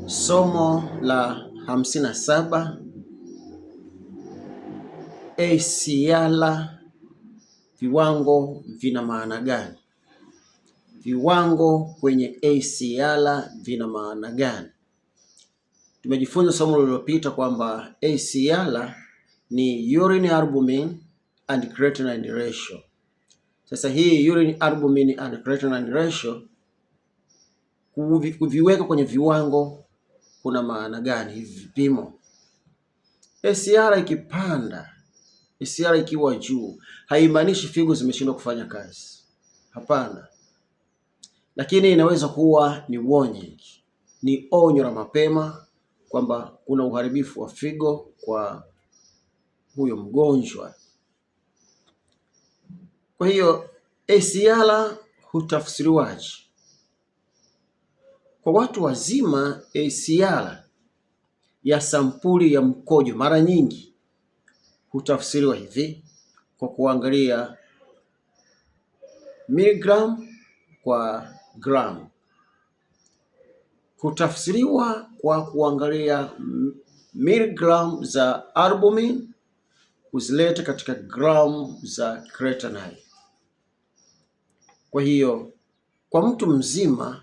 Somo la 57 ACR, viwango vina maana gani? Viwango kwenye ACR vina maana gani? Tumejifunza somo lililopita kwamba ACR ni urine albumin and creatinine ratio. Sasa hii urine albumin and creatinine ratio kuviweka kwenye viwango kuna maana gani hivi vipimo? ACR ikipanda, ACR ikiwa juu, haimaanishi figo zimeshindwa kufanya kazi. Hapana. Lakini inaweza kuwa ni warning, ni onyo la mapema kwamba kuna uharibifu wa figo kwa huyo mgonjwa. Kwa hiyo ACR hutafsiriwaje? Kwa watu wazima, ACR ya sampuli ya mkojo mara nyingi hutafsiriwa hivi kwa kuangalia miligram kwa gram. Hutafsiriwa kwa kuangalia miligram za albumin kuzileta katika gram za creatinine. Kwa hiyo kwa mtu mzima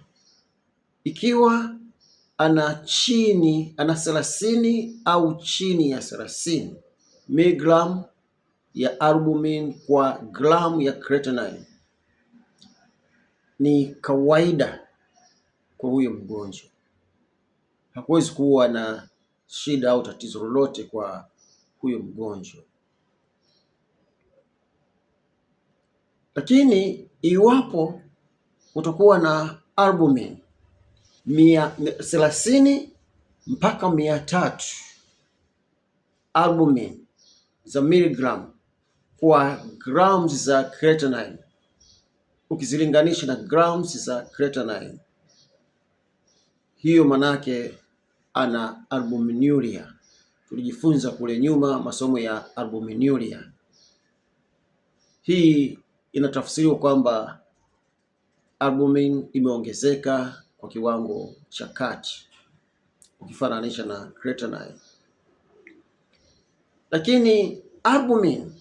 ikiwa ana 30 au chini ya 30 miligram ya albumin kwa gram ya creatinine ni kawaida kwa huyo mgonjwa. Hakuwezi kuwa na shida au tatizo lolote kwa huyo mgonjwa. Lakini iwapo utakuwa na albumin 30 mpaka 300 albumin za miligram kwa grams za creatinine, ukizilinganisha na grams za creatinine, hiyo manake ana albuminuria. Tulijifunza kule nyuma masomo ya albuminuria. Hii inatafsiriwa kwamba albumin imeongezeka kwa kiwango cha kati ukifananisha na creatinine. Lakini albumin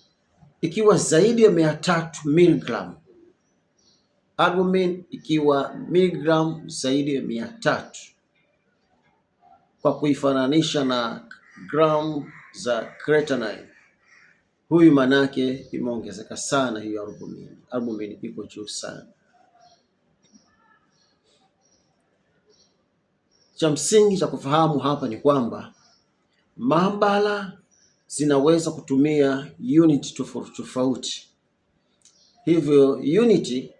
ikiwa zaidi ya 300 miligram, albumin ikiwa miligram zaidi ya 300 kwa kuifananisha na gram za creatinine, huyu manake imeongezeka sana hiyo albumin. Albumin iko juu sana. Cha msingi cha kufahamu hapa ni kwamba maabara zinaweza kutumia unit tofauti tofauti, hivyo unit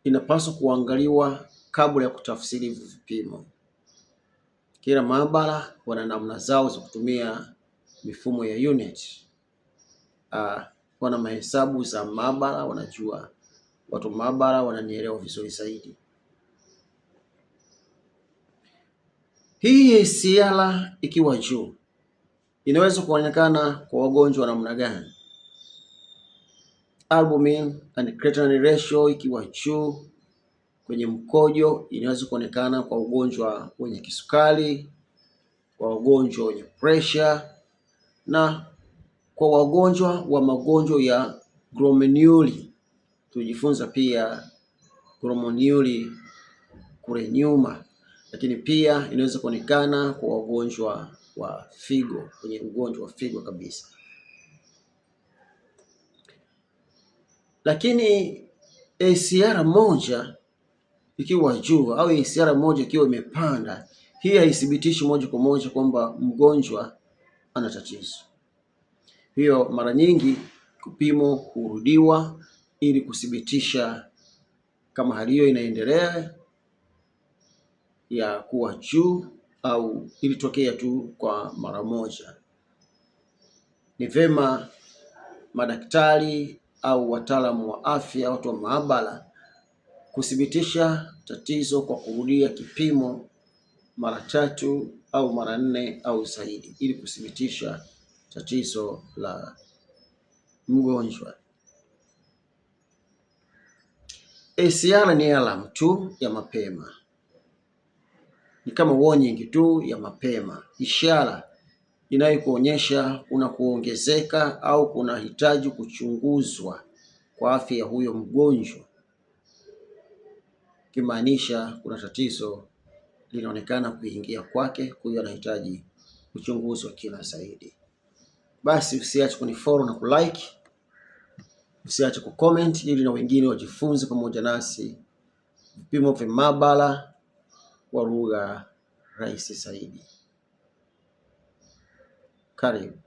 inapaswa kuangaliwa kabla ya kutafsiri vipimo. Kila maabara wana namna zao za kutumia mifumo ya unit. Wana mahesabu za maabara, wanajua. Watu maabara wananielewa vizuri zaidi. Hii ACR ikiwa juu inaweza kuonekana kwa wagonjwa namna gani? Albumin and creatinine ratio ikiwa juu kwenye mkojo inaweza kuonekana kwa ugonjwa wenye kisukari, kwa wagonjwa wenye pressure na kwa wagonjwa wa magonjwa ya glomeruli. Tujifunza pia glomeruli kule nyuma. Lakini pia inaweza kuonekana kwa wagonjwa wa figo, kwenye ugonjwa wa figo kabisa. Lakini ACR moja ikiwa juu au ACR moja ikiwa imepanda, hii haithibitishi moja kwa moja kwamba mgonjwa ana tatizo. Hiyo mara nyingi kupimo hurudiwa ili kuthibitisha kama hali hiyo inaendelea ya kuwa juu au ilitokea tu kwa mara moja. Ni vema madaktari au wataalamu wa afya, watu wa maabara, kuthibitisha tatizo kwa kurudia kipimo mara 3 au mara 4 au zaidi ili kuthibitisha tatizo la mgonjwa. ACR ni alamu tu ya mapema. ni kama warning tu ya mapema, ishara inayokuonyesha kuna kuongezeka au kuna hitaji kuchunguzwa kwa afya ya huyo mgonjwa, kimaanisha kuna tatizo linaonekana kuingia kwake, kwa hiyo anahitaji kuchunguzwa kina zaidi. Basi usiache kunifollow na kulike, usiache kucomment ili na wengine wajifunze pamoja nasi vipimo vya maabara kwa lugha rahisi zaidi. Karibu.